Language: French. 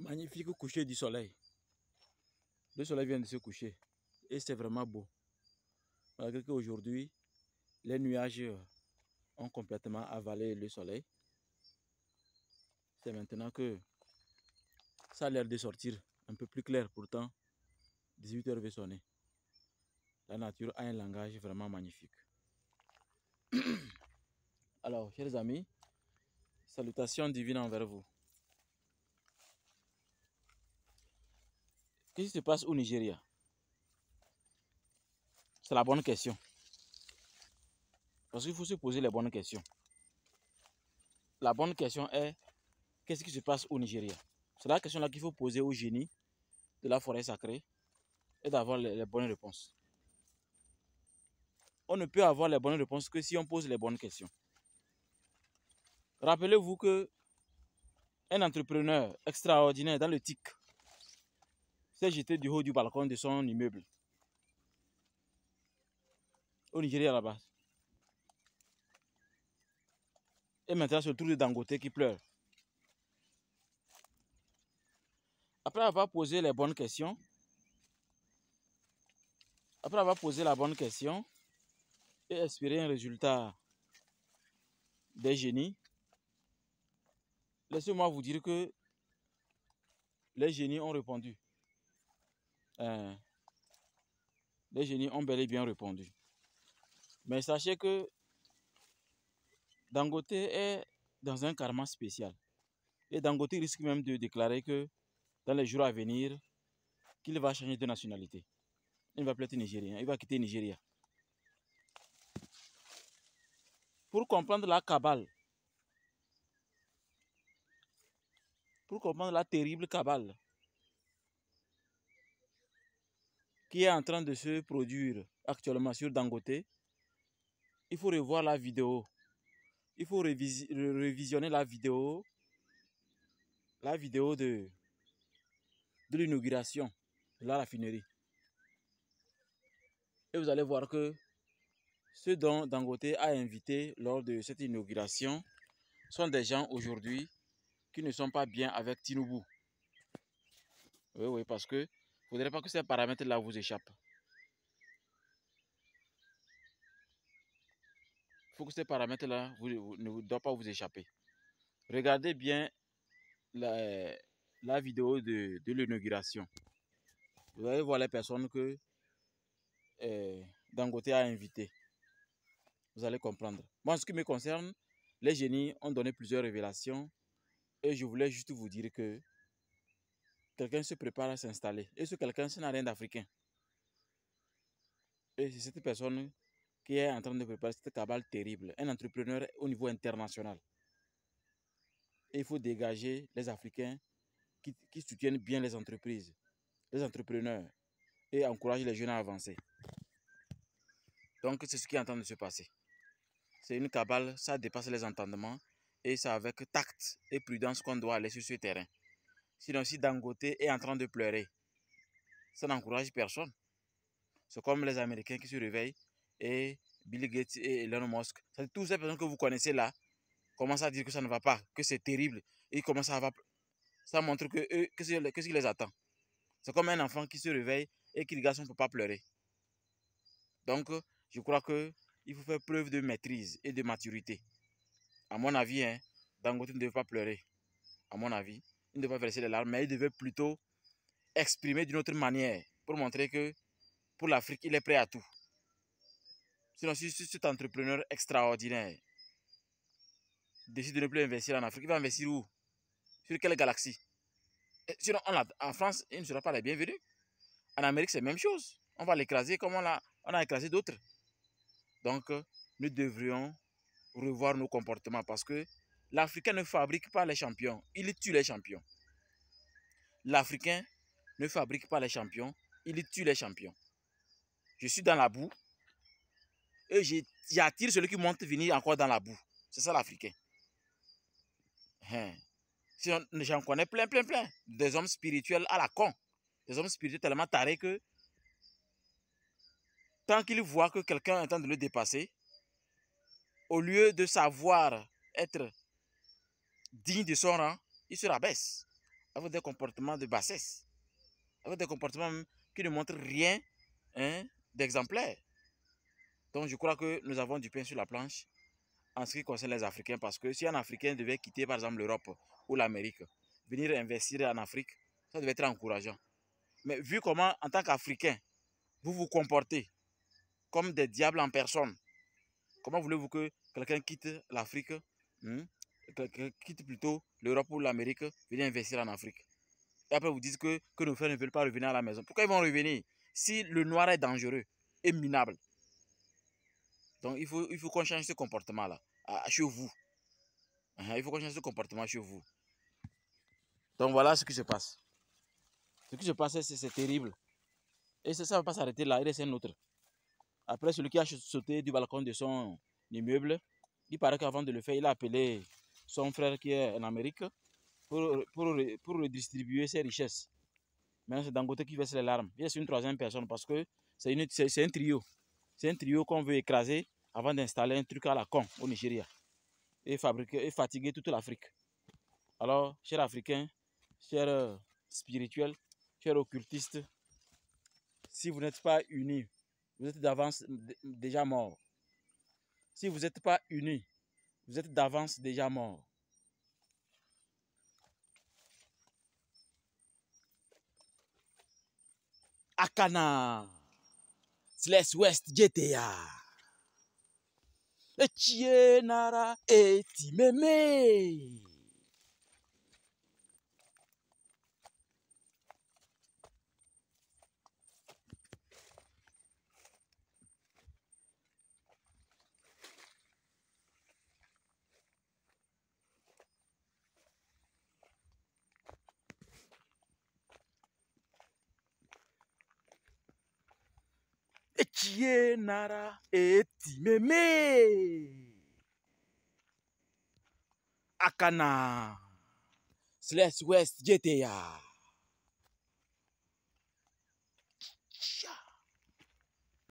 Magnifique coucher du soleil. Le soleil vient de se coucher et c'est vraiment beau. Malgré qu'aujourd'hui, les nuages ont complètement avalé le soleil. C'est maintenant que ça a l'air de sortir un peu plus clair. Pourtant, 18h veut sonner. La nature a un langage vraiment magnifique. Alors, chers amis, salutations divines envers vous. Qu'est-ce qui se passe au Nigeria? C'est la bonne question. Parce qu'il faut se poser les bonnes questions. La bonne question est, qu'est-ce qui se passe au Nigeria? C'est la question là qu'il faut poser au génie de la forêt sacrée et d'avoir les bonnes réponses. On ne peut avoir les bonnes réponses que si on pose les bonnes questions. Rappelez-vous que un entrepreneur extraordinaire dans le TIC s'est jeté du haut du balcon de son immeuble au Nigeria là-bas. Et maintenant, c'est le tour de Dangote qui pleure. Après avoir posé les bonnes questions, après avoir posé la bonne question et espéré un résultat des génies, laissez-moi vous dire que les génies ont répondu. Les génies ont bel et bien répondu. Mais sachez que Dangote est dans un karma spécial. Et Dangote risque même de déclarer que dans les jours à venir, qu'il va changer de nationalité. Il ne va plus être nigérien, il va quitter le Nigeria. Pour comprendre la cabale, pour comprendre la terrible cabale qui est en train de se produire actuellement sur Dangote, il faut revoir la vidéo. Il faut révisionner la vidéo de l'inauguration de la raffinerie. Et vous allez voir que ceux dont Dangote a invité lors de cette inauguration sont des gens aujourd'hui qui ne sont pas bien avec Tinubu. Oui, parce que il ne faudrait pas que ces paramètres-là vous échappent. Il faut que ces paramètres-là ne doivent pas vous échapper. Regardez bien la vidéo de l'inauguration. Vous allez voir les personnes que Dangote a invitées. Vous allez comprendre. Moi, en ce qui me concerne, les génies ont donné plusieurs révélations et je voulais juste vous dire que quelqu'un se prépare à s'installer. Et ce quelqu'un, ce n'a rien d'africain. Et c'est cette personne qui est en train de préparer cette cabale terrible. Un entrepreneur au niveau international. Et il faut dégager les Africains qui soutiennent bien les entreprises, les entrepreneurs et encourager les jeunes à avancer. Donc, c'est ce qui est en train de se passer. C'est une cabale, ça dépasse les entendements et c'est avec tact et prudence qu'on doit aller sur ce terrain. Sinon, si Dangote est en train de pleurer, ça n'encourage personne. C'est comme les Américains qui se réveillent et Bill Gates et Elon Musk. Toutes ces personnes que vous connaissez là commencent à dire que ça ne va pas, que c'est terrible. Et ils commencent à avoir... Ça montre que eux, qu'est-ce qui les attend. C'est comme un enfant qui se réveille et qui regarde son papa pleurer. Donc, je crois qu'il faut faire preuve de maîtrise et de maturité. À mon avis, Dangote ne devait pas pleurer. À mon avis, il ne devait pas verser les larmes, mais il devait plutôt exprimer d'une autre manière pour montrer que pour l'Afrique, il est prêt à tout. Sinon, si cet entrepreneur extraordinaire décide de ne plus investir en Afrique, il va investir où? Sur quelle galaxie? Sinon, en France, il ne sera pas les bienvenus. En Amérique, c'est la même chose. On va l'écraser comme on a écrasé d'autres. Donc, nous devrions revoir nos comportements parce que l'Africain ne fabrique pas les champions, il tue les champions. L'Africain ne fabrique pas les champions, il tue les champions. Je suis dans la boue et j'attire celui qui monte venir encore dans la boue. C'est ça l'Africain. J'en connais plein. Des hommes spirituels à la con. Des hommes spirituels tellement tarés que tant qu'ils voient que quelqu'un est en train de le dépasser, au lieu de savoir être digne de son rang, il se rabaisse. avec des comportements de bassesse, avec des comportements qui ne montrent rien hein, d'exemplaire. Donc je crois que nous avons du pain sur la planche en ce qui concerne les Africains, parce que si un Africain devait quitter par exemple l'Europe ou l'Amérique, venir investir en Afrique, ça devait être encourageant. Mais vu comment, en tant qu'Africain, vous vous comportez comme des diables en personne, comment voulez-vous que quelqu'un quitte l'Afrique, quitte plutôt l'Europe ou l'Amérique, venir investir en Afrique? Et après vous dites que nos frères ne veulent pas revenir à la maison. Pourquoi ils vont revenir si le noir est dangereux et minable? Donc il faut qu'on change ce comportement-là chez vous. Il faut qu'on change ce comportement chez vous. Donc voilà ce qui se passe. Ce qui se passe, c'est terrible. Et ça ne va pas s'arrêter là, il reste un autre. Après, celui qui a sauté du balcon de son immeuble, il paraît qu'avant de le faire, il a appelé son frère qui est en Amérique pour redistribuer ses richesses. Maintenant, c'est Dangote qui verse les larmes. Il y a une troisième personne parce que c'est un trio. C'est un trio qu'on veut écraser avant d'installer un truc à la con au Nigeria et fatiguer toute l'Afrique. Alors, chers Africains, chers spirituels, chers occultistes, si vous n'êtes pas unis, vous êtes d'avance déjà morts. Si vous n'êtes pas unis, vous êtes d'avance déjà morts. Akana, Slash West GTA, Echie Nara Etimeme. Echie Nara Etimeme. Akana, Slash West GTA.